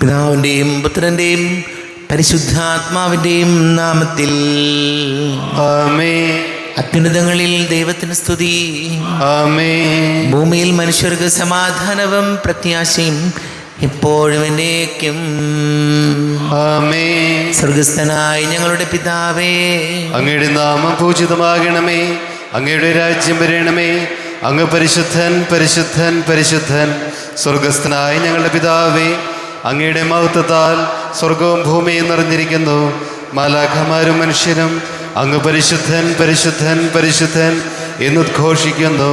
പിതാവിൻ്റെയും പുത്രൻ്റെയും പരിശുദ്ധാത്മാവിൻ്റെയും നാമത്തിൽ ആമേൻ. അത്യുന്നതങ്ങളിൽ ദൈവത്തിന് സ്തുതി. ആമേൻ. ഭൂമിയിൽ മനുഷ്യർക്ക് സമാധാനവും പ്രത്യാശയും എപ്പോഴും എന്നേക്കും. ആമേൻ. സ്വർഗസ്ഥനായ ഞങ്ങളുടെ പിതാവേ, അങ്ങയുടെ നാമം പൂജിതമാകണമേ. അങ്ങയുടെ രാജ്യം വരണമേ. അങ്ങ് പരിശുദ്ധൻ പരിശുദ്ധൻ പരിശുദ്ധൻ. സ്വർഗസ്ഥനായ ഞങ്ങളുടെ പിതാവേ, അങ്ങയുടെ മഹത്വത്താൽ സ്വർഗവും ഭൂമിയും നിറഞ്ഞിരിക്കുന്നു. മാലാഖമാരും മനുഷ്യരും അങ്ങ് പരിശുദ്ധൻ പരിശുദ്ധൻ പരിശുദ്ധൻ എന്നുദ്ഘോഷിക്കുന്നു.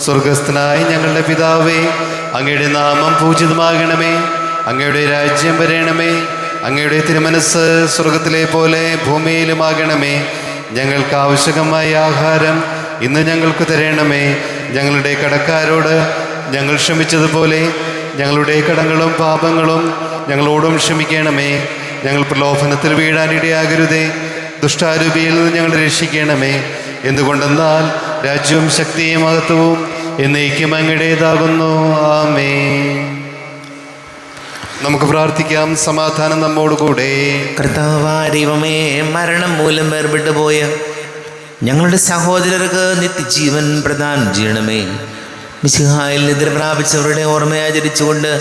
സ്വർഗസ്ഥനായ ഞങ്ങളുടെ പിതാവേ, അങ്ങയുടെ നാമം പൂജിതമാകണമേ. അങ്ങയുടെ രാജ്യം വരണമേ. അങ്ങയുടെ തിരുമനസ് സ്വർഗത്തിലെ പോലെ ഭൂമിയിലുമാകണമേ. ഞങ്ങൾക്ക് ആവശ്യമായ ആഹാരം ഇന്ന് ഞങ്ങൾക്ക് തരണമേ. ഞങ്ങളുടെ കടക്കാരോട് ഞങ്ങൾ ക്ഷമിച്ചതുപോലെ ഞങ്ങളുടെ കടങ്ങളും പാപങ്ങളും ഞങ്ങളോടും ക്ഷമിക്കണമേ. ഞങ്ങൾ പ്രലോഭനത്തിൽ വീഴാനിടയാകരുതേ. ദുഷ്ടാരൂപിയിൽ നിന്ന് ഞങ്ങളെ രക്ഷിക്കണമേ. എന്തുകൊണ്ടെന്നാൽ രാജ്യവും ശക്തിയും മഹത്വവും എന്നേക്കും അങ്ങയുടേതാകുന്നു. ആമേൻ. നമുക്ക് പ്രാർത്ഥിക്കാം. സമാധാനം നമ്മോടുകൂടെ. കർത്താവായ ദൈവമേ, മരണം മൂലം വേർപെട്ടു പോയ ഞങ്ങളുടെ സഹോദരർക്ക് നിത്യജീവൻ പ്രദാനം ചെയ്യണമേ. മിശിഹായിൽ നിദ്ര പ്രാപിച്ചവരുടെ ഓർമ്മ ആചരിച്ചുകൊണ്ട്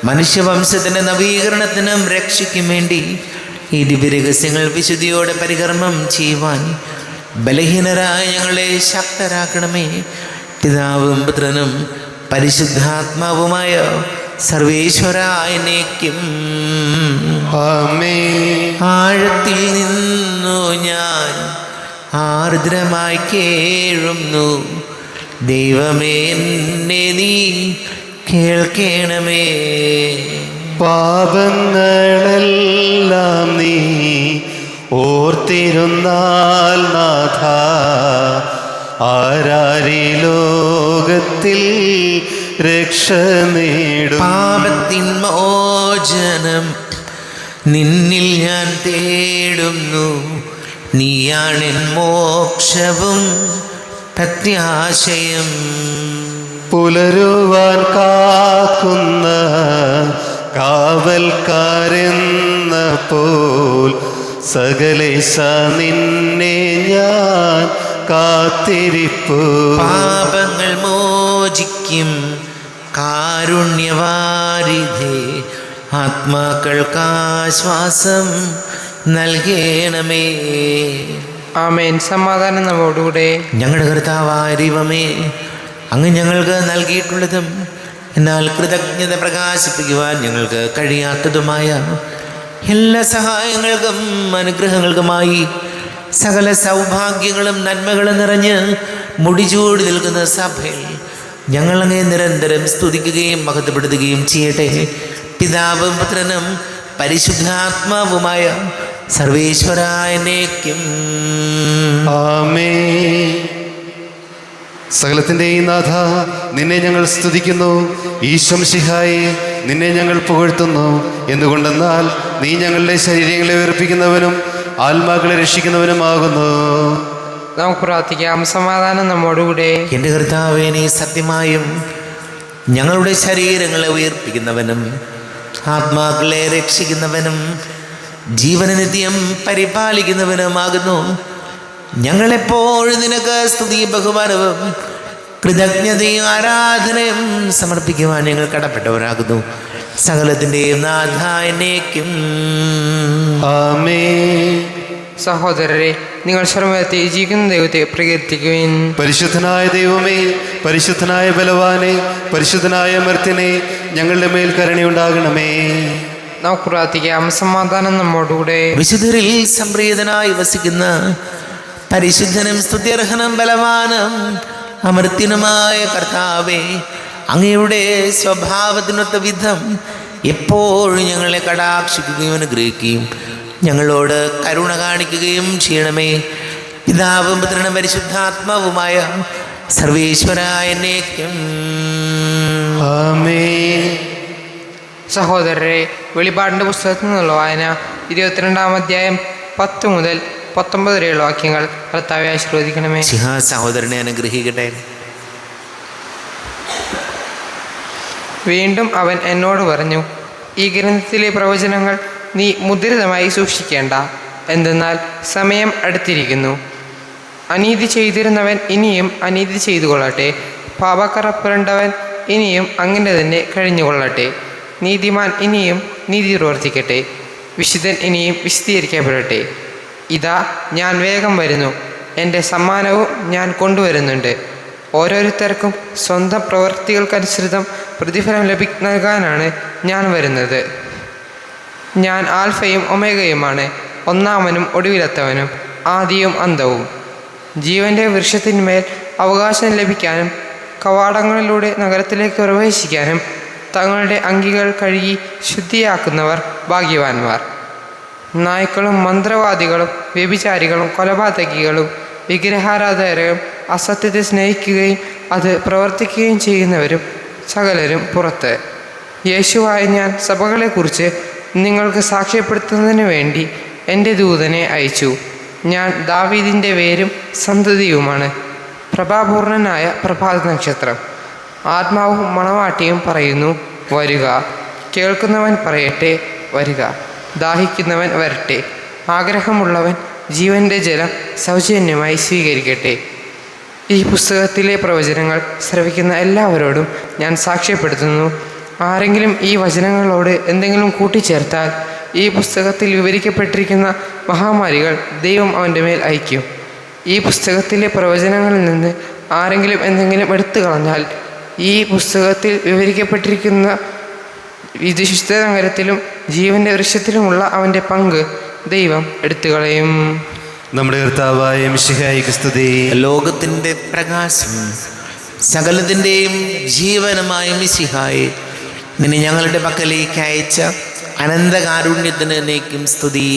മനുഷ്യവംശത്തിൻ്റെ നവീകരണത്തിനും രക്ഷയ്ക്കും വേണ്ടി ഈ ദിവ്യരഹസ്യങ്ങൾ വിശുദ്ധിയോടെ പരികർമ്മം ചെയ്യുവാൻ ബലഹീനരായ ഞങ്ങളെ ശക്തരാക്കണമേ. പിതാവും പുത്രനും പരിശുദ്ധാത്മാവുമായ സർവേശ്വരായനേക്കും. ആമേൻ. ആഴത്തിൽ നിന്നു ഞാൻ ആർദ്രമായി കേഴുന്നു. ദൈവമേ, എന്നെ നീ കേൾക്കണമേ. പാപങ്ങളെല്ലാം നീ ഓർത്തിരുന്നാൽ നാഥ, ആരാരി ലോകത്തിൽ രക്ഷ നേടും. പാപത്തിൻ മോചനം നിന്നിൽ ഞാൻ തേടുന്നു. നീയാണെൻ മോക്ഷവും പ്രത്യാശയം. പുലരുവാൻ കാക്കുന്ന കാവൽക്കാരെന്ന പോൽ സകലേശ നിന്നെ ഞാൻ കാത്തിരിപ്പു. പാപങ്ങൾ മോചിക്കും കാരുണ്യവാരിധേ, ആത്മാക്കൾക്കാശ്വാസം നൽകണമേ. ആമേൻ. സമാധാനം നമ്മോടുകൂടെ. ഞങ്ങളുടെ കർത്താവായ ദൈവമേ, അങ്ങ് ഞങ്ങൾക്ക് നൽകിയിട്ടുള്ളതും എന്നാൽ കൃതജ്ഞത പ്രകാശിപ്പിക്കുവാൻ ഞങ്ങൾക്ക് കഴിയാത്തതുമായ എല്ലാ സഹായങ്ങൾക്കും അനുഗ്രഹങ്ങൾക്കുമായി സകല സൗഭാഗ്യങ്ങളും നന്മകളും നിറഞ്ഞ് മുടിചൂടി നിൽക്കുന്ന സഭയിൽ ഞങ്ങളങ്ങെ നിരന്തരം സ്തുതിക്കുകയും മഹത്വപ്പെടുത്തുകയും ചെയ്യട്ടെ. പിതാവും പുത്രനും പരിശുദ്ധാത്മാവുമായ സർവേശ്വരായനേക്കും. ആമേൻ. സകലത്തിൻ്റെയും നാഥ, നിന്നെ ഞങ്ങൾ സ്തുതിക്കുന്നു. ഈശംസിഹായെ നിന്നെ ഞങ്ങൾ പുകഴ്ത്തുന്നു. എന്തുകൊണ്ടെന്നാൽ നീ ഞങ്ങളുടെ ശരീരങ്ങളെ ഉയർപ്പിക്കുന്നവനും ആത്മാക്കളെ രക്ഷിക്കുന്നവനുമാകുന്നു. നമുക്ക് പ്രാർത്ഥിക്കാം. സമാധാനം നമ്മോടുകൂടെ. എൻ്റെ കർത്താവേ, നീ സത്യമായും ഞങ്ങളുടെ ശരീരങ്ങളെ ഉയർപ്പിക്കുന്നവനും ആത്മാക്കളെ രക്ഷിക്കുന്നവനും ജീവന നിത്യം പരിപാലിക്കുന്നവനുമാകുന്നു. ഞങ്ങളെപ്പോഴും നിനക്ക് സ്തുതിയും ബഹുമാനവും കൃതജ്ഞതയും ആരാധനയും സമർപ്പിക്കുവാൻ ഞങ്ങൾ കടപ്പെട്ടവരാകുന്നു. സകലത്തിൻ്റെയും നാഥായനേക്കും. ആമേൻ. സഹോദരരെ, നിങ്ങൾ ശ്രമത്തെ ജീവിക്കുന്ന ദൈവത്തെ പ്രകീർത്തിക്കുവിൻ. പരിശുദ്ധനായ ദൈവമേ, പരിശുദ്ധനായ ബലവാനെ, പരിശുദ്ധനായ മർത്യനെ, ഞങ്ങളുടെ മേൽ കരുണയുണ്ടാകണമേ. നമുക്ക് പ്രാർത്ഥിക്കാം. സമാധാനം നമ്മോടുകൂടെ. വിശുദ്ധരിൽ സംപ്രീതനായി വസിക്കുന്ന പരിശുദ്ധനും സ്തുത്യർഹനും ബലവാനും അമർത്യനുമായ കർത്താവേ, അങ്ങയുടെ സ്വഭാവത്തിനൊത്ത വിധം എപ്പോഴും ഞങ്ങളെ കടാക്ഷിക്കുകയും അനുഗ്രഹിക്കുകയും ഞങ്ങളോട് കരുണ കാണിക്കുകയും ചെയ്യണമേ. പിതാവും പുത്രനും പരിശുദ്ധാത്മാവുമായ സർവേശ്വരായനേക്കും. ആമേൻ. സഹോദരരെ, വെളിപാടിൻ്റെ പുസ്തകത്തിൽ നിന്നുള്ള വായന 22-ാം അധ്യായം 10 മുതൽ 19 വരെയുള്ള വാക്യങ്ങൾ കർത്താവെ ആശീർവദിക്കണമേ. സഹോദരനെ അനുഗ്രഹിക്കട്ടെ. വീണ്ടും അവൻ എന്നോട് പറഞ്ഞു, ഈ ഗ്രന്ഥത്തിലെ പ്രവചനങ്ങൾ നീ മുദ്രിതമായി സൂക്ഷിക്കേണ്ട. എന്തെന്നാൽ സമയം അടുത്തിരിക്കുന്നു. അനീതി ചെയ്തിരുന്നവൻ ഇനിയും അനീതി ചെയ്തു കൊള്ളട്ടെ. പാപക്കറ പുരണ്ടവൻ ഇനിയും അങ്ങനെ തന്നെ കഴിഞ്ഞുകൊള്ളട്ടെ. നീതിമാൻ ഇനിയും നീതി പ്രവർത്തിക്കട്ടെ. വിശുദ്ധൻ ഇനിയും വിശദീകരിക്കപ്പെടട്ടെ. ഇതാ ഞാൻ വേഗം വരുന്നു, എൻ്റെ സമ്മാനവും ഞാൻ കൊണ്ടുവരുന്നുണ്ട്. ഓരോരുത്തർക്കും സ്വന്തം പ്രവൃത്തികൾക്കനുസൃതം പ്രതിഫലം നൽകാനാണ് ഞാൻ വരുന്നത്. ഞാൻ ആൽഫയും ഒമേഗയുമാണ്, ഒന്നാമനും ഒടുവിലത്തവനും, ആദിയും അന്തവും. ജീവൻ്റെ വൃക്ഷത്തിന്മേൽ അവകാശം ലഭിക്കാനും കവാടങ്ങളിലൂടെ നഗരത്തിലേക്ക് പ്രവേശിക്കാനും തങ്ങളുടെ അങ്കികൾ കഴുകി ശുദ്ധിയാക്കുന്നവർ ഭാഗ്യവാന്മാർ. നായ്ക്കളും മന്ത്രവാദികളും വ്യഭിചാരികളും കൊലപാതകികളും വിഗ്രഹാരാധകരും അസത്യത്തെ സ്നേഹിക്കുകയും അത് പ്രവർത്തിക്കുകയും ചെയ്യുന്നവരും സകലരും പുറത്ത്. യേശുവായ ഞാൻ സഭകളെക്കുറിച്ച് നിങ്ങൾക്ക് സാക്ഷ്യപ്പെടുത്തുന്നതിന് വേണ്ടി എൻ്റെ ദൂതനെ അയച്ചു. ഞാൻ ദാവീദിൻ്റെ വേരും സന്തതിയുമാണ്. പ്രഭാപൂർണനായ പ്രഭാത നക്ഷത്രം. ആത്മാവും മണവാട്ടിയും പറയുന്നു, വരുക. കേൾക്കുന്നവൻ പറയട്ടെ, വരുക. ദാഹിക്കുന്നവൻ വരട്ടെ. ആഗ്രഹമുള്ളവൻ ജീവൻ്റെ ജലം സൗജന്യമായി സ്വീകരിക്കട്ടെ. ഈ പുസ്തകത്തിലെ പ്രവചനങ്ങൾ ശ്രവിക്കുന്ന എല്ലാവരോടും ഞാൻ സാക്ഷ്യപ്പെടുത്തുന്നു. ആരെങ്കിലും ഈ വചനങ്ങളോട് എന്തെങ്കിലും കൂട്ടിച്ചേർത്താൽ ഈ പുസ്തകത്തിൽ വിവരിക്കപ്പെട്ടിരിക്കുന്ന മഹാമാരികൾ ദൈവം അവൻ്റെ മേൽ അയക്കും. ഈ പുസ്തകത്തിലെ പ്രവചനങ്ങളിൽ നിന്ന് ആരെങ്കിലും എന്തെങ്കിലും എടുത്തു കളഞ്ഞാൽ ഈ പുസ്തകത്തിൽ വിവരിക്കപ്പെട്ടിരിക്കുന്ന വിശുദ്ധ നഗരത്തിലും ജീവൻ്റെ വൃക്ഷത്തിലുമുള്ള അവൻ്റെ പങ്ക് ദൈവം എടുത്തുകളയും. നമ്മുടെ കർത്താവായ മിശിഹായിക്ക് സ്തുതി. ലോകത്തിൻ്റെ പ്രകാശം സകലത്തിൻ്റെയും ജീവനമായ മിശിഹായെ, നിന്നെ ഞങ്ങളുടെ പക്കലേക്ക് അയച്ച അനന്തകാരുണ്യത്തിന് എന്നേക്കും സ്തുതി.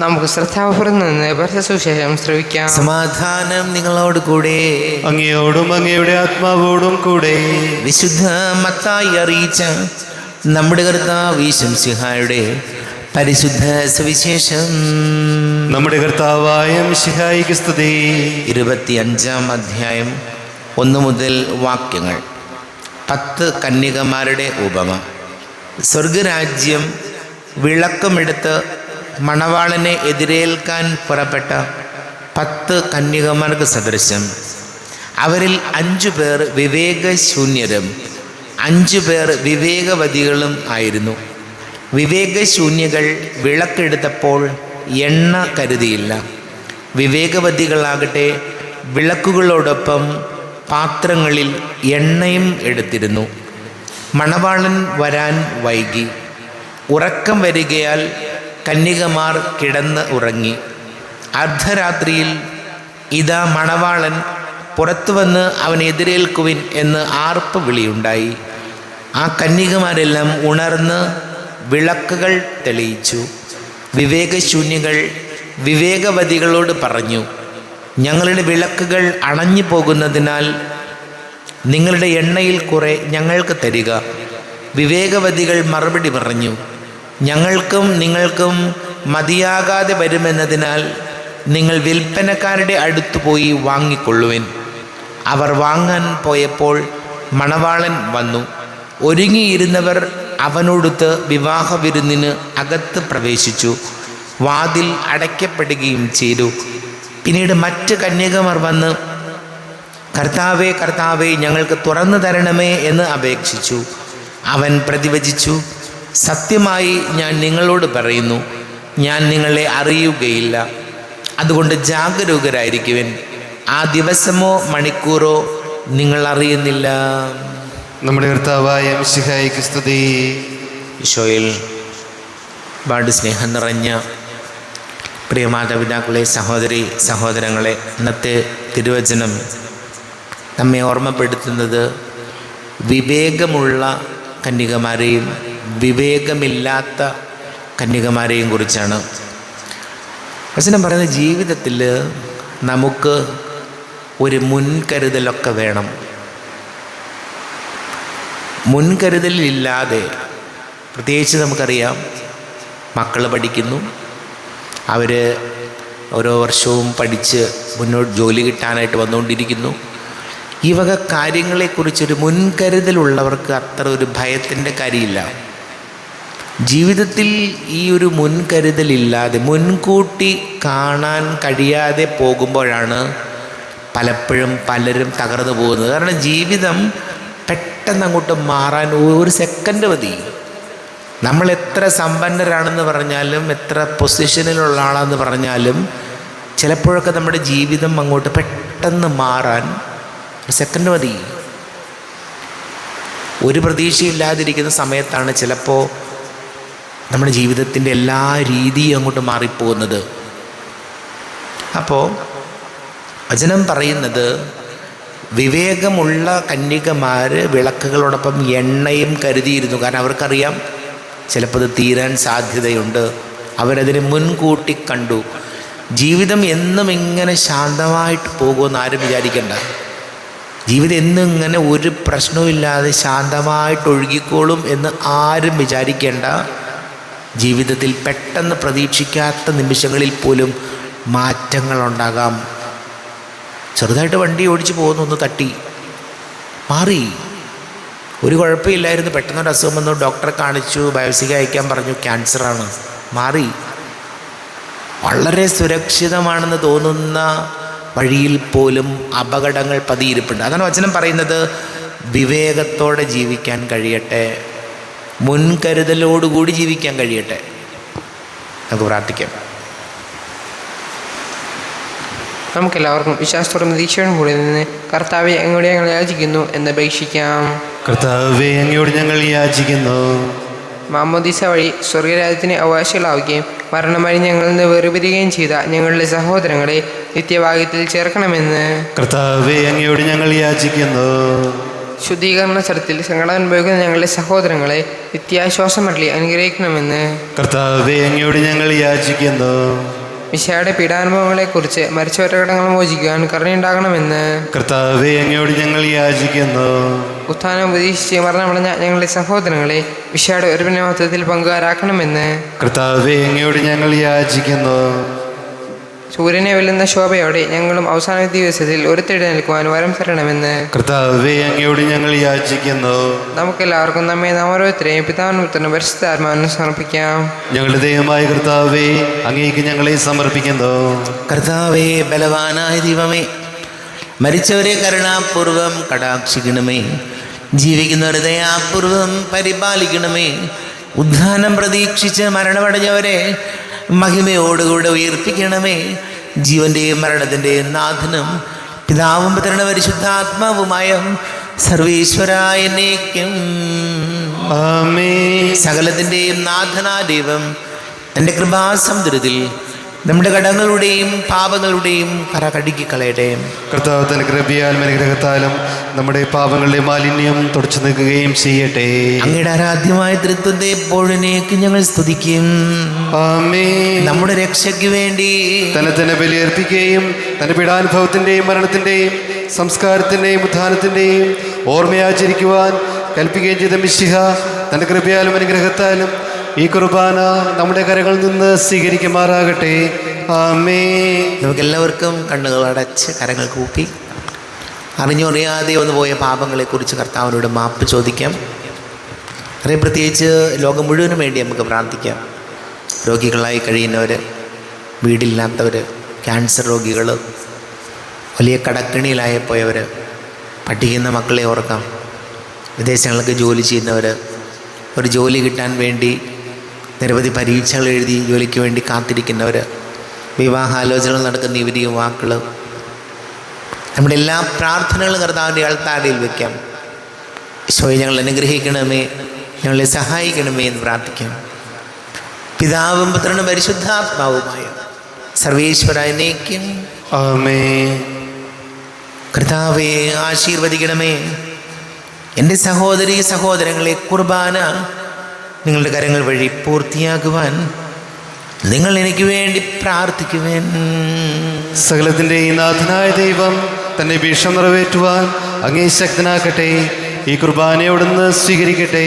നമുക്ക് ശ്രദ്ധാപൂർവം നിന്ന് പരസ്യസുവിശേഷം ശ്രവിക്കാം. സമാധാനം നിങ്ങളോട് കൂടെ. അങ്ങയോടും അങ്ങയുടെ ആത്മാവോടും കൂടെ. വിശുദ്ധ മത്തായി അറിയിച്ച നമ്മുടെ കർത്താവ് മിശിഹായുടെ പരിശുദ്ധ സുവിശേഷം. നമ്മുടെ കർത്താവായ മിശിഹായിക്ക് സ്തുതി. 25-ാം അധ്യായം 1 മുതൽ വാക്യങ്ങൾ. 10 കന്യകമാരുടെ ഉപമ. സ്വർഗരാജ്യം വിളക്കുമെടുത്ത് മണവാളനെ എതിരേൽക്കാൻ പുറപ്പെട്ട 10 കന്യകമാർക്ക് സദൃശം. അവരിൽ 5 പേർ വിവേകശൂന്യരും 5 പേർ വിവേകവതികളും ആയിരുന്നു. വിവേകശൂന്യകൾ വിളക്കെടുത്തപ്പോൾ എണ്ണ കരുതിയില്ല. വിവേകവതികളാകട്ടെ വിളക്കുകളോടൊപ്പം പാത്രങ്ങളിൽ എണ്ണയും എടുത്തിരുന്നു. മണവാളൻ വരാൻ വൈകി. ഉറക്കം വരികയാൽ കന്യകമാർ കിടന്ന് ഉറങ്ങി. അർദ്ധരാത്രിയിൽ ഇതാ മണവാളൻ പുറത്തു വന്ന് അവൻ എതിരേൽക്കുവിൻ എന്ന് ആർപ്പ് വിളിയുണ്ടായി. ആ കന്യകമാരെല്ലാം ഉണർന്ന് വിളക്കുകൾ തെളിയിച്ചു. വിവേകശൂന്യകൾ വിവേകവതികളോട് പറഞ്ഞു, ഞങ്ങളുടെ വിളക്കുകൾ അണഞ്ഞു പോകുന്നതിനാൽ നിങ്ങളുടെ എണ്ണയിൽ കുറെ ഞങ്ങൾക്ക് തരിക. വിവേകവതികൾ മറുപടി പറഞ്ഞു, ഞങ്ങൾക്കും നിങ്ങൾക്കും മതിയാകാതെ വരുമെന്നതിനാൽ നിങ്ങൾ വിൽപ്പനക്കാരുടെ അടുത്തു പോയി വാങ്ങിക്കൊള്ളുവിൻ. അവർ വാങ്ങാൻ പോയപ്പോൾ മണവാളൻ വന്നു. ഒരുങ്ങിയിരുന്നവർ അവനോടൊത്ത് വിവാഹ വിരുന്നിന് അകത്ത് പ്രവേശിച്ചു. വാതിൽ അടയ്ക്കപ്പെടുകയും ചെയ്തു. പിന്നീട് മറ്റ് കന്യകമാർ വന്ന്, കർത്താവേ കർത്താവേ, ഞങ്ങൾക്ക് തുറന്നു തരണമേ എന്ന് അപേക്ഷിച്ചു. അവൻ പ്രതിവചിച്ചു, സത്യമായി ഞാൻ നിങ്ങളോട് പറയുന്നു, ഞാൻ നിങ്ങളെ അറിയുകയില്ല. അതുകൊണ്ട് ജാഗരൂകരായിരിക്കുവിൻ. ആ ദിവസമോ മണിക്കൂറോ നിങ്ങൾ അറിയുന്നില്ല. നമ്മുടെ കർത്താവായ മിശിഹായിക്ക് സ്തുതി. ഈശോയിൽ ഒരുപാട് സ്നേഹം നിറഞ്ഞ പ്രിയ മാതാപിതാക്കളെ, സഹോദരി സഹോദരങ്ങളെ, ഇന്നത്തെ തിരുവചനം നമ്മെ ഓർമ്മപ്പെടുത്തുന്നത് വിവേകമുള്ള കന്യകമാരെയും വിവേകമില്ലാത്ത കന്യകമാരെയും കുറിച്ചാണ്. വചനം പറയുന്ന ജീവിതത്തിൽ നമുക്ക് ഒരു മുൻകരുതലൊക്കെ വേണം. മുൻകരുതലില്ലാതെ, പ്രത്യേകിച്ച് നമുക്കറിയാം, മക്കൾ പഠിക്കുന്നു, അവർ ഓരോ വർഷവും പഠിച്ച് മുന്നോട്ട് ജോലി കിട്ടാനായിട്ട് വന്നുകൊണ്ടിരിക്കുന്നു. ഈ വക കാര്യങ്ങളെക്കുറിച്ചൊരു മുൻകരുതലുള്ളവർക്ക് അത്ര ഒരു ഭയത്തിൻ്റെ കാര്യമില്ല. ജീവിതത്തിൽ ഈ ഒരു മുൻകരുതലില്ലാതെ മുൻകൂട്ടി കാണാൻ കഴിയാതെ പോകുമ്പോഴാണ് പലപ്പോഴും പലരും തകർന്നു പോകുന്നത്. കാരണം ജീവിതം പെട്ടെന്ന് അങ്ങോട്ട് മാറാൻ ഒരു സെക്കൻഡ് മതി. നമ്മൾ എത്ര സമ്പന്നരാണെന്ന് പറഞ്ഞാലും എത്ര പൊസിഷനിലുള്ള ആളാണെന്ന് പറഞ്ഞാലും ചിലപ്പോഴൊക്കെ നമ്മുടെ ജീവിതം അങ്ങോട്ട് പെട്ടെന്ന് മാറാൻ ഒരു സെക്കൻഡ് മതി. ഒരു പ്രതീക്ഷയില്ലാതിരിക്കുന്ന സമയത്താണ് ചിലപ്പോൾ നമ്മുടെ ജീവിതത്തിൻ്റെ എല്ലാ രീതിയും അങ്ങോട്ട് മാറിപ്പോകുന്നത്. അപ്പോൾ വചനം പറയുന്നത്, വിവേകമുള്ള കന്യകമാർ വിളക്കുകളോടൊപ്പം എണ്ണയും കരുതിയിരുന്നു. കാരണം അവർക്കറിയാം ചിലപ്പോൾ അത് തീരാൻ സാധ്യതയുണ്ട്. അവരതിനെ മുൻകൂട്ടി കണ്ടു. ജീവിതം എന്നും ഇങ്ങനെ ശാന്തമായിട്ട് പോകുമെന്ന് ആരും വിചാരിക്കേണ്ട. ജീവിതം എന്നും ഇങ്ങനെ ഒരു പ്രശ്നവുമില്ലാതെ ശാന്തമായിട്ട് ഒഴുകിക്കോളും എന്ന് ആരും വിചാരിക്കേണ്ട. ജീവിതത്തിൽ പെട്ടെന്ന് പ്രതീക്ഷിക്കാത്ത നിമിഷങ്ങളിൽ പോലും മാറ്റങ്ങളുണ്ടാകാം. ചെറുതായിട്ട് വണ്ടി ഓടിച്ച് പോകുന്നു, ഒന്ന് തട്ടി മാറി, ഒരു കുഴപ്പമില്ലായിരുന്നു. പെട്ടെന്നൊരു അസുഖം വന്നു, ഡോക്ടറെ കാണിച്ചു, ബയോപ്സിക്ക് അയക്കാൻ പറഞ്ഞു, ക്യാൻസറാണ്, മാറി. വളരെ സുരക്ഷിതമാണെന്ന് തോന്നുന്ന വഴിയിൽ പോലും അപകടങ്ങൾ പതിയിരിപ്പുണ്ട്. അതാണ് വചനം പറയുന്നത്, വിവേകത്തോടെ ജീവിക്കാൻ കഴിയട്ടെ, മുൻകരുതലോടുകൂടി ജീവിക്കാൻ കഴിയട്ടെ. നമുക്ക് പ്രാർത്ഥിക്കാം. നമുക്കെല്ലാവർക്കും വിശ്വാസത്തോടും പ്രതീക്ഷയോടും കൂടി നിന്ന് കർത്താവെ അങ്ങോട്ട് ഞങ്ങൾ യാചിക്കുന്നു എന്ന് അപേക്ഷിക്കാം. കർത്താവേ, അങ്ങയോട് ഞങ്ങൾ യാചിക്കുന്നു. മാമോദീസ വഴി സ്വർഗരാജ്യത്തിന് അവകാശികളാവുകയും മരണം വഴി ഞങ്ങളിൽ നിന്ന് വേർപിരിയുകയും ചെയ്ത ഞങ്ങളുടെ സഹോദരങ്ങളെ നിത്യഭാഗ്യത്തിൽ ചേർക്കണമെന്ന് കർത്താവേ, അങ്ങയോട് ഞങ്ങൾ യാചിക്കുന്നു. ശുദ്ധീകരണ സ്ഥലത്തിൽ സങ്കടം അനുഭവിക്കുന്ന ഞങ്ങളുടെ സഹോദരങ്ങളെ നിത്യാശ്വാസമരളി അനുഗ്രഹിക്കണമെന്ന് കർത്താവേ, അങ്ങയോട് ഞങ്ങൾ യാചിക്കുന്നു. മിശിഹായുടെ പീഡാനുഭവങ്ങളെക്കുറിച്ച് മരിച്ചവരുടെ കടങ്ങൾ മോചിക്കുവാൻ കരുണയുണ്ടാകണമെന്ന് കർത്താവേ, അങ്ങയോട് ഞങ്ങൾ യാചിക്കുന്നു. ഉത്ഥാനം പ്രതീക്ഷിച്ച് മരണമടഞ്ഞ ഞങ്ങളുടെ സഹോദരങ്ങളെ മിശിഹായുടെ ഒരു മഹത്വത്തിൽ പങ്കുകാരാക്കണമെന്ന് കർത്താവേ, അങ്ങയോട് ഞങ്ങൾ യാചിക്കുന്നു. സൂര്യനെ വെല്ലുന്ന ശോഭയോടെ ഞങ്ങളും അവസാന ദിവസത്തിൽ ഒരുത്തിടെ നിൽക്കുവാൻ വരം തരണമെന്ന് കർത്താവേ, അങ്ങയോട് ഞങ്ങൾ യാചിക്കുന്നു. നമുക്കെല്ലാവർക്കും നമ്മെ നാം ഓരോരുത്തരെയും പിതാവിനും പുത്രനും പരിശുദ്ധാത്മാവിനും സമർപ്പിക്കാം. ഞങ്ങളുടെ ദൈവമായ കർത്താവേ, അങ്ങേക്ക് ഞങ്ങളെ സമർപ്പിക്കുന്നു. കർത്താവേ, ബലവാനായ ദൈവമേ, മരിച്ചവരെ കരുണാപൂർവം കടാക്ഷിക്കണമേ, ജീവിക്കുന്നവരെ ദയാപൂർവം പരിപാലിക്കണമേ. ഉദ്ധാനം പ്രതീക്ഷിച്ച് മരണമടഞ്ഞവരെ മഹിമയോടുകൂടെ ഉയർപ്പിക്കണമേ. ജീവന്റെയും മരണത്തിൻ്റെയും നാഥനും പിതാവും പുത്രനും പരിശുദ്ധാത്മാവുമായ സർവേശ്വരായ എന്നേക്കും ആമേൻ. സകലത്തിൻ്റെയും നാഥനായ ദൈവം തൻ്റെ കൃപാസമുദ്രത്തിൽ നമ്മുടെ കടങ്ങളുടെയും പാപങ്ങളുടെയും കര കഴുകി കളയട്ടെ. കർത്താവ് തന്റെ കൃപയാലും അനുഗ്രഹത്താലും നമ്മുടെ പാപങ്ങളുടെ മാലിന്യം തുടച്ചു നീക്കുകയും ചെയ്യട്ടെ. അങ്ങയുടെ ആരാധ്യമായ തൃത്വത്തെ എപ്പോഴേക്ക് ഞങ്ങൾ സ്തുതിക്കും. ആമേൻ. നമ്മുടെ രക്ഷയ്ക്ക് വേണ്ടി തന്നെ ബലിയർപ്പിക്കുകയും തന്റെ പീഡാനുഭവത്തിന്റെയും മരണത്തിന്റെയും സംസ്കാരത്തിന്റെയും ഉത്ഥാനത്തിന്റെയും ഓർമ്മയാചരിക്കുവാൻ കൽപ്പിക്കുകയും ചെയ്ത മിശിഹ തന്റെ കൃപയാലും അനുഗ്രഹത്താലും ഈ കുർബാന നമ്മുടെ കരകളിൽ നിന്ന് സ്വീകരിക്കുമാറാകട്ടെ. ആമേൻ. നമുക്കെല്ലാവർക്കും കണ്ണുകൾ അടച്ച് കരങ്ങൾ കൂപ്പി അറിഞ്ഞറിയാതെ വന്നു പോയ പാപങ്ങളെക്കുറിച്ച് കർത്താവിനോട് മാപ്പ് ചോദിക്കാം. അതേ പ്രത്യേകിച്ച് ലോകം മുഴുവനും വേണ്ടി നമുക്ക് പ്രാർത്ഥിക്കാം. രോഗികളായി കഴിയുന്നവർ, വീടില്ലാത്തവർ, ക്യാൻസർ രോഗികൾ, വലിയ കടക്കിണിയിലായി പോയവർ, പഠിക്കുന്ന മക്കളെ ഓർക്കാം. വിദേശങ്ങൾക്ക് ജോലി ചെയ്യുന്നവർ, ഒരു ജോലി കിട്ടാൻ വേണ്ടി നിരവധി പരീക്ഷകൾ എഴുതി ജോലിക്ക് വേണ്ടി കാത്തിരിക്കുന്നവർ, വിവാഹാലോചനകൾ നടക്കുന്ന ഇവർ യുവാക്കൾ, നമ്മുടെ എല്ലാ പ്രാർത്ഥനകളും കർത്താവിൻ്റെ അൾത്താരയിൽ വയ്ക്കാം. ഈശോയെ, ഞങ്ങൾ അനുഗ്രഹിക്കണമേ, ഞങ്ങളെ സഹായിക്കണമേ എന്ന് പ്രാർത്ഥിക്കാം. പിതാവും പുത്രനും പരിശുദ്ധാത്മാവുമായ സർവേശ്വരായ എന്നേക്കും ആമേൻ. കർത്താവെ, ആശീർവദിക്കണമേ. എൻ്റെ സഹോദരീ സഹോദരങ്ങളെ, കുർബാന നിങ്ങളുടെ കരങ്ങൾ വഴി പൂർത്തിയാക്കുവാൻ നിങ്ങൾ എനിക്ക് വേണ്ടി പ്രാർത്ഥിക്കുവേൻ. സകലത്തിൻ്റെയും നാഥനായ ദൈവം തന്റെ ഭീഷണം നിറവേറ്റുവാൻ അങ്ങേ ശക്തനാക്കട്ടെ. ഈ കുർബാനയോടൊന്ന് സ്വീകരിക്കട്ടെ.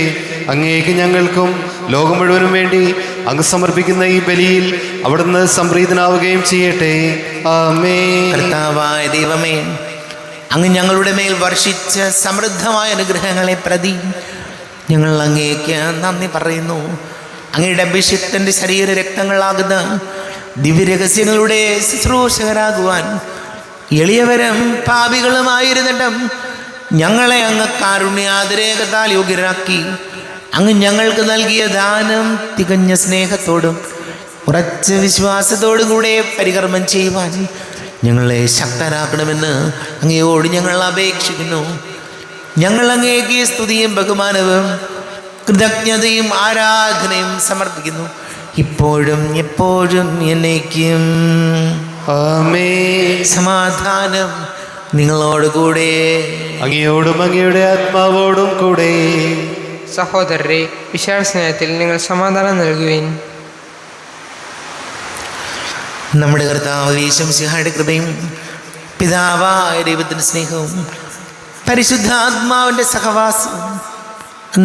അങ്ങേക്ക് ഞങ്ങൾക്കും ലോകം മുഴുവനും വേണ്ടി അങ്ങ് സമർപ്പിക്കുന്ന ഈ ബലിയിൽ അവിടുന്ന് സംപ്രീതനാവുകയും ചെയ്യട്ടെ. ആമേൻ. കർത്താവായ ദൈവമേ, അങ്ങ് ഞങ്ങളുടെ മേൽ വർഷിച്ച സമൃദ്ധമായ അനുഗ്രഹങ്ങളെ പ്രതി ഞങ്ങൾ അങ്ങേക്ക് നന്ദി പറയുന്നു. അങ്ങയുടെ അഭിഷിക്തന്റെ ശരീര രക്തങ്ങളാകുന്ന ദിവ്യരഹസ്യങ്ങളുടെ ശുശ്രൂഷകരാകുവാൻ എളിയവരും പാപികളുമായിരുന്നിട്ടും ഞങ്ങളെ അങ്ങ് കാരുണ്യാതിരേകത്താൽ യോഗ്യരാക്കി അങ്ങ് ഞങ്ങൾക്ക് നൽകിയ ദാനം തികഞ്ഞ സ്നേഹത്തോടും ഉറച്ച വിശ്വാസത്തോടും കൂടെ പരികർമ്മം ചെയ്യുവാൻ ഞങ്ങളെ ശക്തരാക്കണമെന്ന് അങ്ങയോട് ഞങ്ങൾ അപേക്ഷിക്കുന്നു. ഞങ്ങൾ അങ്ങേക്ക് സ്തുതിയും ബഹുമാനവും കൃതജ്ഞതയും ആരാധനയും സമർപ്പിക്കുന്നു, ഇപ്പോഴും എപ്പോഴും എന്നേക്കും. ആമേൻ. സമാധാനം നിങ്ങളോട് കൂടെ. അങ്ങയോടും അങ്ങയുടെ ആത്മാവോടും കൂടെ. സഹോദരരെ, വിശാല സ്നേഹത്തിൽ നിങ്ങൾ സമാധാനം നൽകുവിൻ. നമ്മുടെ കർത്താവ് യേശു മിശിഹായുടെ കൃപയും പിതാവായ ദൈവത്തിൻ്റെ സ്നേഹവും പരിശുദ്ധാത്മാവിൻ്റെ സഹവാസവും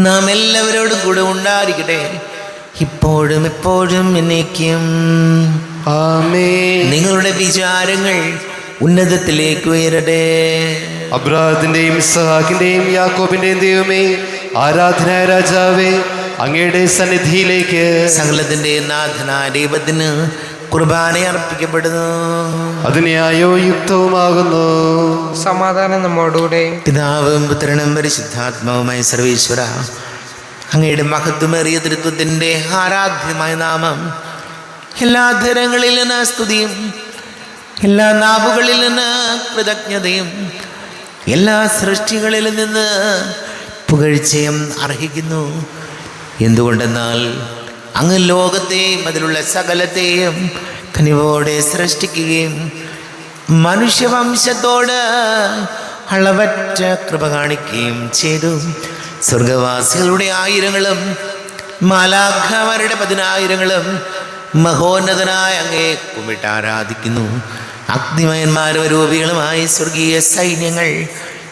നാം എല്ലാവരോടും കൂടെ ഉണ്ടായിരിക്കട്ടെ, ഇപ്പോഴും എപ്പോഴും എന്നേക്കും. ആമേൻ. നിങ്ങളുടെ വിചാരങ്ങൾ ഉന്നതത്തിലേക്ക് ഉയരട്ടെ. അബ്രാഹത്തിന്റെയും ഇസ്ഹാക്കിന്റെയും യാക്കോബിന്റെയും ദൈവമേ, ആരാധനായ രാജാവേ, അങ്ങയുടെ സന്നിധിയിലേക്ക് സകലത്തിന്റെ നാഥനായ ദൈവത്തിന് കുർബാന അർപ്പിക്കപ്പെടുന്നു. അത് ന്യായവും യുക്തവുമാകുന്നു. സമാധാനം നമ്മോടുകൂടെ. പിതാവും പുത്രനും പരിശുദ്ധാത്മാവുമായ സർവേശ്വര, അങ്ങയുടെ മഹത്വമേറിയ തൃത്വത്തിൻ്റെ ആരാധ്യമായ നാമം എല്ലാ ധരങ്ങളിൽ നിന്ന് സ്തുതിയും എല്ലാ നാവുകളിൽ നിന്ന് കൃതജ്ഞതയും എല്ലാ സൃഷ്ടികളിൽ നിന്ന് പുകഴ്ചയും അർഹിക്കുന്നു. എന്തുകൊണ്ടെന്നാൽ അങ്ങ് ലോകത്തെയും അതിലുള്ള സകലത്തെയും കനിവോടെ സൃഷ്ടിക്കുകയും മനുഷ്യവംശത്തോട് അളവറ്റ കൃപ കാണിക്കുകയും ചെയ്തു. സ്വർഗവാസികളുടെ ആയിരങ്ങളും മാലാഖമാരുടെ 10,000ങ്ങളും മഹോന്നതനായ അങ്ങയെ കുമ്പിട്ട് ആരാധിക്കുന്നു. അഗ്നിമയന്മാരും രൂപികളുമായി സ്വർഗീയ സൈന്യങ്ങൾ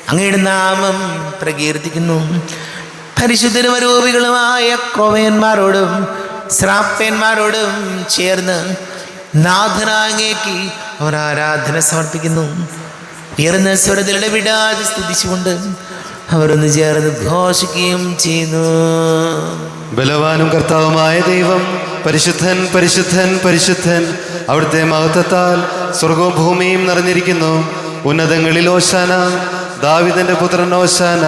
അങ്ങയുടെ നാമം പ്രകീർത്തിക്കുന്നു. പരിശുദ്ധരും രൂപികളുമായ ക്രോവ്യന്മാരോടും ശ്രാപ്പന്മാരോടും ചേർന്ന് നാഥനായ അങ്ങേക്ക് അവർ ആരാധന സമർപ്പിക്കുന്നു. ഉയർന്ന സ്വരത്തിലൂടെ വിടാതെ സ്തുതിച്ചുകൊണ്ട് അവരൊന്ന് ചേർന്ന് ഘോഷിക്കുകയും ചെയ്യുന്നു. ബലവാനും കർത്താവുമായ ദൈവം പരിശുദ്ധൻ പരിശുദ്ധൻ പരിശുദ്ധൻ, അവിടുത്തെ മഹത്വത്താൽ സ്വർഗവും ഭൂമിയും നിറഞ്ഞിരിക്കുന്നു. ഉന്നതങ്ങളിൽ ഓശാന, ദാവീദിന്റെ പുത്രൻ ഓശാന.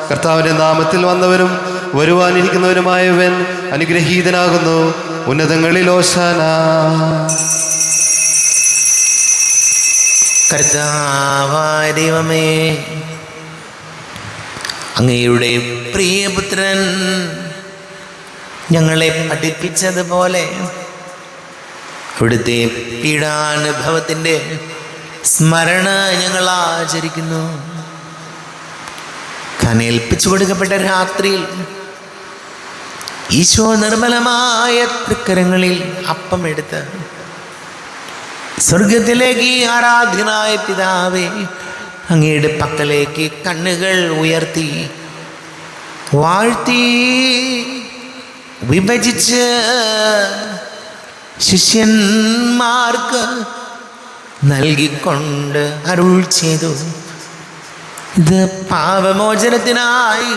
കർത്താവിന്റെ നാമത്തിൽ വന്നവരും വരുവാനിരിക്കുന്നവരുമായവൻ അനുഗ്രഹീതനാകുന്നു. ഉന്നതങ്ങളിൽ ഓശാന. കർത്താവായ ദൈവമേ, അങ്ങയുടെ പ്രിയപുത്രൻ ഞങ്ങളെ പഠിപ്പിച്ചതുപോലെ അവിടുത്തെ പീഡാനുഭവത്തിൻ്റെ സ്മരണ ഞങ്ങൾ ആചരിക്കുന്നു. താൻ ഏൽപ്പിച്ചു കൊടുക്കപ്പെട്ട രാത്രിയിൽ ഈശോ നിർമ്മലമായ തൃക്കരങ്ങളിൽ അപ്പം എടുത്ത് സ്വർഗത്തിലേക്ക് ആരാധ്യനായ പിതാവേ, അങ്ങയുടെ പക്കലേക്ക് കണ്ണുകൾ ഉയർത്തി വാഴ്ത്തി വിഭജിച്ച് ശിഷ്യന്മാർക്ക് നൽകിക്കൊണ്ട് അരുൾ ചെയ്തു, ഇത് പാപമോചനത്തിനായി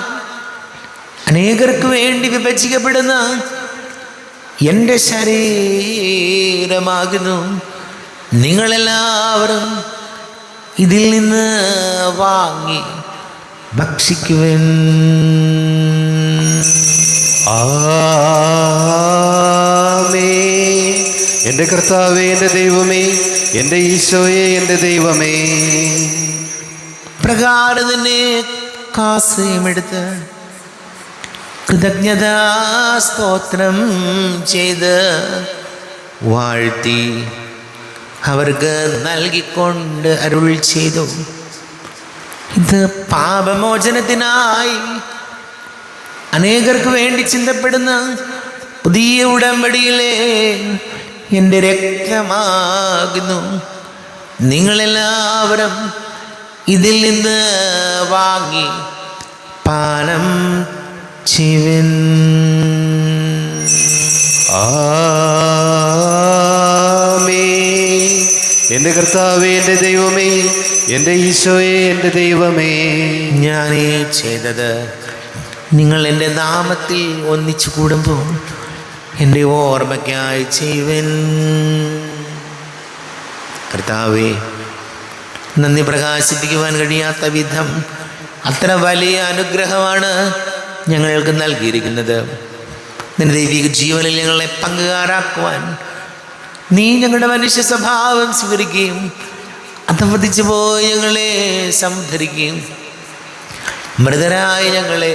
അനേകർക്ക് വേണ്ടി വിഭജിക്കപ്പെടുന്ന എൻ്റെ ശരീരമാകുന്നു. നിങ്ങളെല്ലാവരും ഇതിൽ നിന്ന് വാങ്ങി ഭക്ഷിക്കുവിൻ. ആമേൻ. എൻ്റെ കർത്താവേ, എൻ്റെ ദൈവമേ, എൻ്റെ ഈശോയെ, എൻ്റെ ദൈവമേ. പ്രകാരം തന്നെ കാസയുമെടുത്ത് കൃതജ്ഞതാ സ്തോത്രം ചെയ്ത് വാഴ്ത്തി അവർക്ക് നൽകിക്കൊണ്ട് അരുൾ ചെയ്തു, ഇത് പാപമോചനത്തിനായി അനേകർക്ക് വേണ്ടി ചിന്തപ്പെടുന്ന പുതിയ ഉടമ്പടിയിലെ എൻ്റെ രക്തമാകുന്നു. നിങ്ങളെല്ലാവരും ഇതിൽ നിന്ന് വാങ്ങി പാനം ചെയ്യുവിൻ. ആമേൻ. എൻ്റെ കർത്താവേ, എൻ്റെ ദൈവമേ, എൻ്റെ ഈശോയെ, എൻ്റെ ദൈവമേ. ഞാനീ ചെയ്തത് നിങ്ങൾ എൻ്റെ നാമത്തിൽ ഒന്നിച്ചു കൂടുമ്പോൾ എൻ്റെ ഓർമ്മയ്ക്കായി ചെയ്യുവൻ. കർത്താവേ, നന്ദി പ്രകാശിപ്പിക്കുവാൻ കഴിയാത്ത വിധം അത്ര വലിയ അനുഗ്രഹമാണ് ഞങ്ങൾക്ക് നൽകിയിരിക്കുന്നത്. നിന്റെ ദൈവിക ജീവനിൽ ഞങ്ങളെ പങ്കുകാരാക്കുവാൻ നീ ഞങ്ങളുടെ മനുഷ്യ സ്വഭാവം സ്വീകരിക്കുകയും അധപതിച്ചു പോയി ഞങ്ങളെ സംധരിക്കുകയും മൃതരായി ഞങ്ങളെ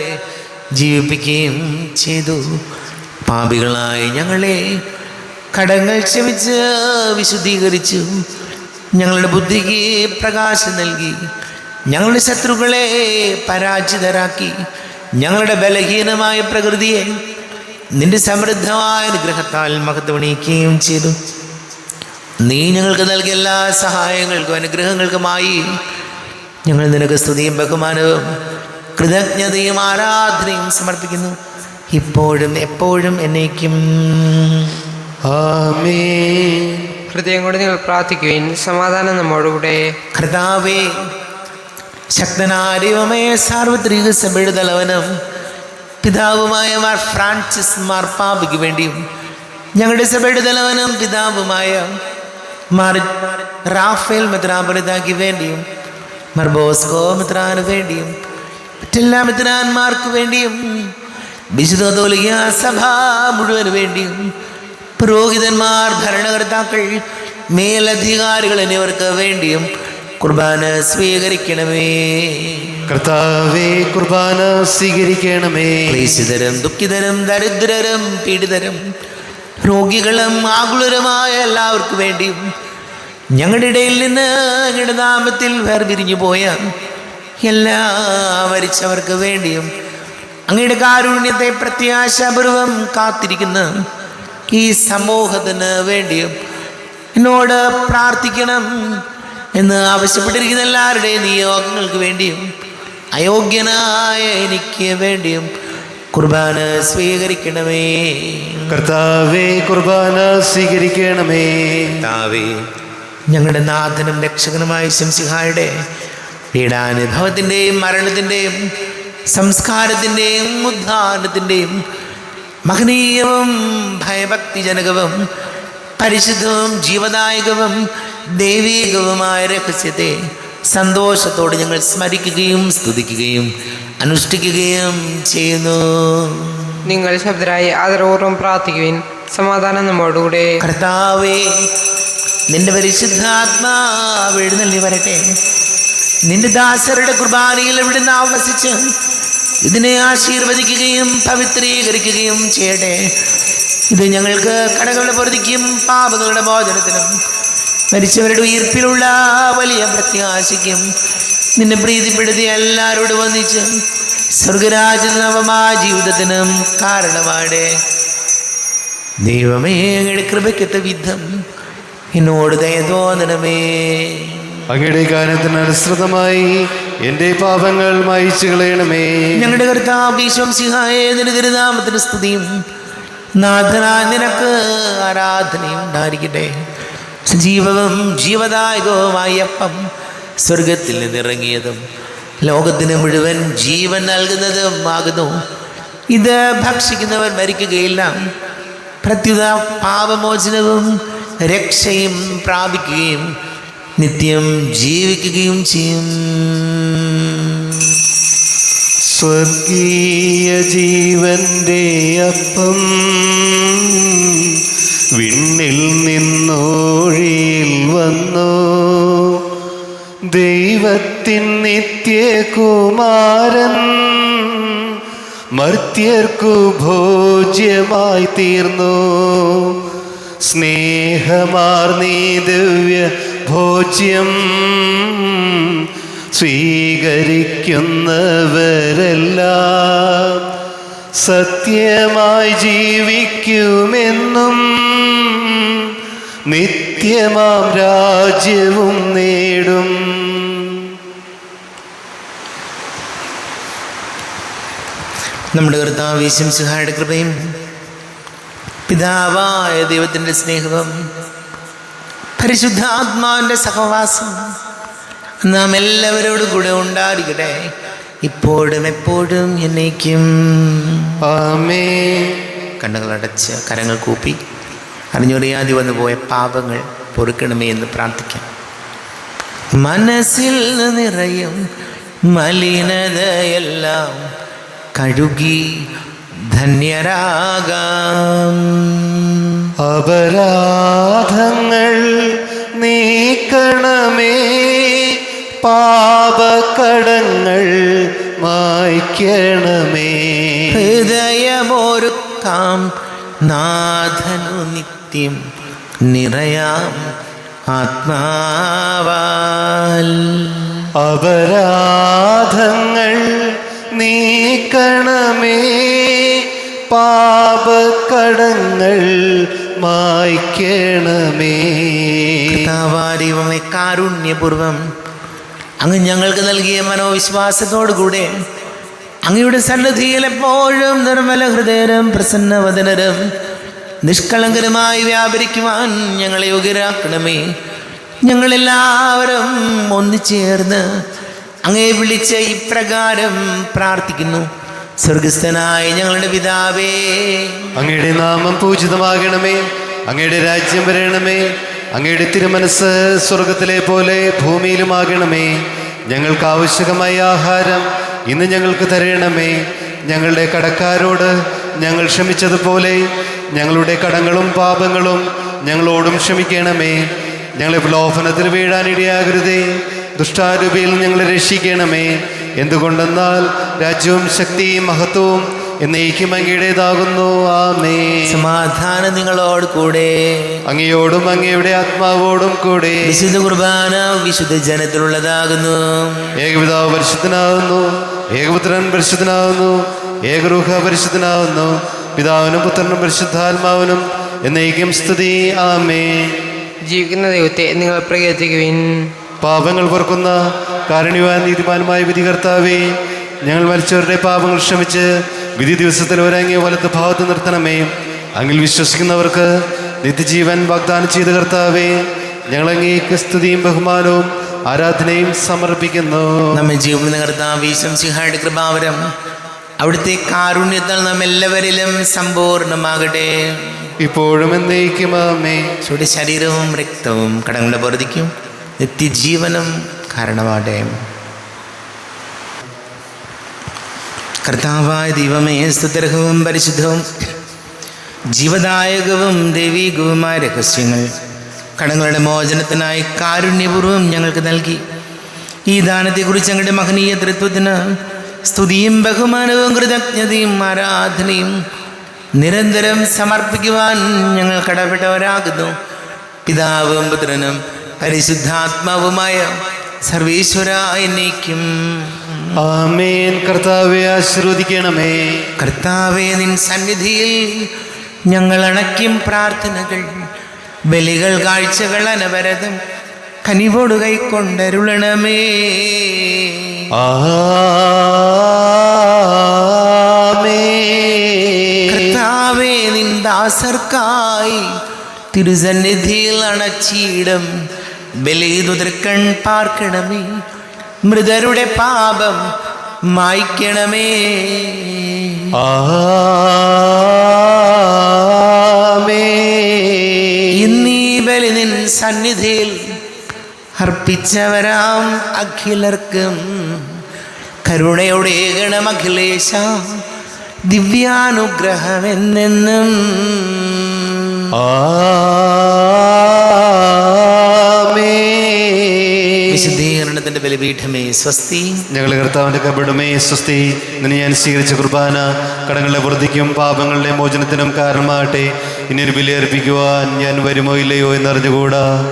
ജീവിപ്പിക്കുകയും ചെയ്തു. പാപികളായി ഞങ്ങളെ കടങ്ങൾ ക്ഷമിച്ച് വിശുദ്ധീകരിച്ചു. ഞങ്ങളുടെ ബുദ്ധിക്ക് പ്രകാശം നൽകി. ഞങ്ങളുടെ ശത്രുക്കളെ പരാജിതരാക്കി. ഞങ്ങളുടെ ബലഹീനമായ പ്രകൃതിയെ നിന്റെ സമൃദ്ധമായ അനുഗ്രഹത്താൽ മഹത്വണിയിക്കുകയും ചെയ്തു. നീ ഞങ്ങൾക്ക് നൽകിയ എല്ലാ സഹായങ്ങൾക്കും അനുഗ്രഹങ്ങൾക്കുമായി ഞങ്ങൾ നിനക്ക് സ്തുതിയും ബഹുമാനവും കൃതജ്ഞതയും ആരാധനയും സമർപ്പിക്കുന്നു, ഇപ്പോഴും എപ്പോഴും എന്നേക്കും. ആമേൻ. ഹൃദയം കൊണ്ട് നിങ്ങൾ പ്രാർത്ഥിക്കുവിൻ. സമാധാനം നമ്മോടുകൂടെ. കർത്താവേ, ശക്തനായ ദൈവമേ, സാർവത്രിക സഭയുടെ തലവനും പിതാവുമായ മാർ ഫ്രാൻസിസ് മാർപ്പാപ്പയ്ക്ക് വേണ്ടിയും ഞങ്ങളുടെ സഭയുടെ തലവനും പിതാവുമായ മാർ റാഫേൽ മെത്രാപ്പൊലീത്തായ്ക്ക് വേണ്ടിയും മാർ ബോസ്കോ മെത്രാന് വേണ്ടിയും മറ്റെല്ലാ മെത്രാന്മാർക്ക് വേണ്ടിയും വിശുദ്ധ കത്തോലിക്ക സഭ മുഴുവന് വേണ്ടിയും പുരോഹിതന്മാർ, ഭരണകർത്താക്കൾ, മേലധികാരികൾ എന്നിവർക്ക് വേണ്ടിയും കുർബാന സ്വീകരിക്കണമേ. കർത്താവേ, കുർബാന സ്വീകരിക്കണമേ. ക്ലേശിതരും ദുഃഖിതരും ദരിദ്രരും പീഡിതരും രോഗികളും ആകുലരുമായ എല്ലാവർക്കും വേണ്ടിയും ഞങ്ങളുടെ ഇടയിൽ നിന്ന് ഞങ്ങളുടെ നാമത്തിൽ വേർപിരിഞ്ഞു പോയ എല്ലാ മരിച്ചവർക്ക് വേണ്ടിയും അങ്ങയുടെ കാരുണ്യത്തെ പ്രത്യാശാപൂർവം കാത്തിരിക്കുന്ന ഈ സമൂഹത്തിന് വേണ്ടിയും എന്നോട് പ്രാർത്ഥിക്കണം എന്ന് ആവശ്യപ്പെട്ടിരിക്കുന്ന എല്ലാവരുടെയും നിയോഗങ്ങൾക്ക് വേണ്ടിയും അയോഗ്യനായ എനിക്ക് വേണ്ടിയും കുർബാന സ്വീകരിക്കണമേ. കർത്താവേ, കുർബാന സ്വീകരിക്കണമേ. കർത്താവേ, ഞങ്ങളുടെ നാഥനും രക്ഷകനുമായ ശംസിഹായുടെ പീഡാനുഭവത്തിൻ്റെയും മരണത്തിൻ്റെയും സംസ്കാരത്തിൻ്റെയും ഉദ്ധാരണത്തിൻ്റെയും മഹനീയവും ഭയഭക്തിജനകവും പരിശുദ്ധവും ജീവദായകവും ദൈവീകവുമായ രഹസ്യത്തെ സന്തോഷത്തോടെ ഞങ്ങൾ സ്മരിക്കുകയും സ്തുതിക്കുകയും അനുഷ്ഠിക്കുകയും ചെയ്യുന്നു. നിങ്ങൾ ശബ്ദരായി ആദരപൂർവ്വം പ്രാർത്ഥിക്കുവിൻ. സമാധാനം നമ്മോടുകൂടെ. കർത്താവേ, നിന്റെ പരിശുദ്ധാത്മാവ് എഴുന്നള്ളി വരട്ടെ. നിന്റെ ദാസരുടെ കുർബാനയിൽ എവിടുന്ന് ആവസിച്ച് ഇതിനെ ആശീർവദിക്കുകയും പവിത്രീകരിക്കുകയും ചെയ്യട്ടെ. ഇത് ഞങ്ങൾക്ക് കടകളുടെ പൊറുതിക്കും പാപങ്ങളുടെ മോചനത്തിനും മരിച്ചവരുടെ ഉയിർപ്പിലുള്ള വലിയ പ്രത്യാശയ്ക്കും നിന്നെ പ്രീതിപ്പെടുത്തി എല്ലാവരോടും വന്നിച്ച് സ്വർഗരാജ്യ നവമായ ജീവിതത്തിനും കാരണമാടെ. ദൈവമേ, അങ്ങയുടെ കൃപയ്ക്കൊത്ത വിധം എന്നോട് ദയ തോന്നണമേ. അങ്ങയുടെ കാരണത്തിന് അനുസൃതമായി എൻ്റെ പാപങ്ങൾ മായിച്ചു കളയണമേ. ഞങ്ങളുടെ കർത്താവ് ഈശോമിശിഹായേ, നിന്റെ തിരുനാമത്തിന് സ്തുതിയും നാഥനായ നിനക്ക് ആരാധനയും ഉണ്ടായിരിക്കട്ടെ. സജീവവും ജീവദായകവുമായ അപ്പം സ്വർഗത്തിൽ നിന്നിറങ്ങിയതും ലോകത്തിന് മുഴുവൻ ജീവൻ നൽകുന്നതും ആകുന്നു. ഇത് ഭക്ഷിക്കുന്നവർ മരിക്കുകയില്ല, പ്രത്യുത പാപമോചനവും രക്ഷയും പ്രാപിക്കുകയും നിത്യം ജീവിക്കുകയും ചെയ്യും. സ്വർഗീയ ജീവന്റെ അപ്പം വിണ്ണിൽ നിന്നോഴിയിൽ വന്നു. ദൈവത്തിൻ നിത്യകുമാരൻ മർത്യർക്കു ഭോജ്യമായി തീർന്നു. സ്നേഹമാർന്നീ ദിവ്യ ഭോജ്യം സ്വീകരിക്കുന്നവരെല്ലാം സത്യമായി ജീവിക്കുമെന്നും നിത്യമാം രാജ്യവും നേടും. നമ്മുടെ കർത്താവ് യേശുമിശിഹായുടെ കൃപയും പിതാവായ ദൈവത്തിൻ്റെ സ്നേഹവും പരിശുദ്ധാത്മാവിൻ്റെ സഹവാസം നാം എല്ലാവരോടും കൂടെ ഉണ്ടായിരിക്കട്ടെ, ഇപ്പോഴും എപ്പോഴും എന്നേക്കും. ആമേൻ. കണ്ണുകളടച്ച് കരങ്ങൾ കൂപ്പി അറിഞ്ഞറിയാതെ വന്നു പോയ പാപങ്ങൾ പൊറുക്കണമേ എന്ന് പ്രാർത്ഥിക്കാം. മനസ്സിൽ നിറയും മലിനതയെല്ലാം കഴുകി ധന്യരാകാം. അപരാധങ്ങൾ നീക്കണമേ, പാപകടങ്ങൾ മായ്ക്കണമേ. ഹൃദയമൊരുക്കാം നാഥനു നിത്യം നിറയാം ആത്മാവാൽ. അപരാധങ്ങൾ നീക്കണമേ, പാപകടങ്ങൾ മായ്ക്കണമേ. കർത്താവാരിവമേ, കാരുണ്യപൂർവം അങ്ങ് ഞങ്ങൾക്ക് നൽകിയ മനോവിശ്വാസത്തോടുകൂടെ അങ്ങയുടെ സന്നിധിയിൽ എപ്പോഴും നിർമ്മല ഹൃദയരും പ്രസന്നവദനരും നിഷ്കളങ്കരുമായി വ്യാപരിക്കുവാൻ ഞങ്ങളെ യോഗ്യരാക്കണമേ. ഞങ്ങളെല്ലാവരും ഒന്നിച്ചേർന്ന് അങ്ങയെ വിളിച്ച് ഇപ്രകാരം പ്രാർത്ഥിക്കുന്നു. സ്വർഗസ്ഥനായ ഞങ്ങളുടെ പിതാവേ, അങ്ങയുടെ നാമം പൂജിതമാകണമേ, അങ്ങയുടെ രാജ്യം വരണമേ, അങ്ങയുടെ തിരുമനസ് സ്വർഗത്തിലെ പോലെ ഭൂമിയിലുമാകണമേ. ഞങ്ങൾക്ക് ആവശ്യമായ ആഹാരം ഇന്ന് ഞങ്ങൾക്ക് തരണമേ. ഞങ്ങളുടെ കടക്കാരോട് ഞങ്ങൾ ക്ഷമിച്ചതുപോലെ ഞങ്ങളുടെ കടങ്ങളും പാപങ്ങളും ഞങ്ങളോടും ക്ഷമിക്കണമേ. ഞങ്ങളെ പ്രലോഭനത്തിൽ വീഴാനിടയാകരുതേ, ദുഷ്ടാരൂപിയിൽ ഞങ്ങളെ രക്ഷിക്കണമേ. എന്തുകൊണ്ടെന്നാൽ രാജ്യവും ശക്തിയും മഹത്വവും എന്നേക്കും അങ്ങയുടേതാകുന്നു. ആമേൻ. സമാധാനം നിങ്ങളോട് കൂടെ, അങ്ങയോടും അങ്ങയുടെ ആത്മാവോടും കൂടെ. വിശുദ്ധ കുർബാന വിശുദ്ധ ജനത്തിലുള്ളതാകുന്നു. ഏകപിതാവ് പരിശുദ്ധനാകുന്നു, ഏകപുത്രൻ പരിശുദ്ധനാകുന്നു, ഏകരൂഹ പരിശുദ്ധനാകുന്നു. പിതാവിനും പുത്രനും പരിശുദ്ധാത്മാവിനും എന്നേക്കും സ്തുതി. ആമേൻ. ജീവിക്കുന്ന ദൈവത്തെ നിങ്ങൾ പ്രകീർത്തിക്കുവിൻ. പാപങ്ങൾ പൊറുക്കുന്ന കാരുണ്യവാൻ നീതിമാനുമായ വിധികർത്താവേ, ഞങ്ങൾ മരിച്ചവരുടെ പാപങ്ങൾ ക്ഷമിച്ച് വിധി ദിവസത്തിൽ ഒരങ്ങിയ വലത്ത് ഭാവത്ത് നിർത്തണമേ. അങ്ങിൽ വിശ്വസിക്കുന്നവർക്ക് നിത്യജീവൻ വാഗ്ദാനം ചെയ്ത കർത്താവേ, ഞങ്ങളങ്ങേക്ക് സ്തുതിയും ബഹുമാനവും ആരാധനയും സമർപ്പിക്കുന്നു. നമ്മെ ജീവിക്കുന്ന കർത്താവ് ഈശോമിശിഹായുടെ കൃപാവരം അവിടുത്തെ കാരുണ്യത്താൽ നാം എല്ലാവരിലും സമ്പൂർണ്ണമാകട്ടെ. ഇപ്പോഴും എന്നേക്കും ആമേൻ. ചൂട് ശരീരവും രക്തവും കടങ്ങളുടെ പൊറുതിക്കും നിത്യജീവനം കാരണമാകട്ടെ. കർത്താവായ ദൈവമേ, സ്തുത്യർഹവും പരിശുദ്ധവും ജീവദായകവും ദൈവീകവുമായ രഹസ്യങ്ങൾ കടങ്ങളുടെ മോചനത്തിനായി കാരുണ്യപൂർവ്വം ഞങ്ങൾക്ക് നൽകി. ഈ ദാനത്തെക്കുറിച്ച് ഞങ്ങളുടെ മഹനീയ തൃത്വത്തിന് സ്തുതിയും ബഹുമാനവും കൃതജ്ഞതയും ആരാധനയും നിരന്തരം സമർപ്പിക്കുവാൻ ഞങ്ങൾ കടപ്പെട്ടവരാകുന്നു. പിതാവും പുത്രനും പരിശുദ്ധാത്മാവുമായ സർവീശ്വര എന്നേക്കും ആമേൻ. കർത്താവെ ആശീർവദിക്കണമേ. കർത്താവേ, നിൻ സന്നിധിയിൽ ഞങ്ങൾ അണയ്ക്കും പ്രാർത്ഥനകൾ, ബലികൾ, കാഴ്ചകൾ അനവരതം കനിവോട് കൈക്കൊണ്ടരുളണമേ. ആമേൻ. കർത്താവേ, നിൻ ദാസർക്കായി തിരുസന്നിധിയിൽ അണച്ചിടം ബലിതുതിർക്കൺ പാർക്കണമേ. മൃതരുടെ പാപം മായ്ക്കണമേ. ഇന്നീ ബലി നിൻ സന്നിധിയിൽ അർപ്പിച്ചവരാം അഖിലർക്കും കരുണയുടെ ഗണം അഖിലേശ ദിവ്യാനുഗ്രഹം എന്നെന്നും. വിശുദ്ധീകരണത്തിന്റെ ബലിപീഠമേ സ്വസ്തി. ഞങ്ങളുടെ കർത്താവിന്റെ കബടുമേ സ്വസ്തി. ഇന്ന് ഞാൻ സ്വീകരിച്ച കുർബാന കടങ്ങളുടെ വൃദ്ധിക്കും പാപങ്ങളുടെ മോചനത്തിനും കാരണമാകട്ടെ. ഇനിയൊരു ബലി അർപ്പിക്കുവാൻ ഞാൻ വരുമോ ഇല്ലയോ എന്നറിഞ്ഞുകൂടാ.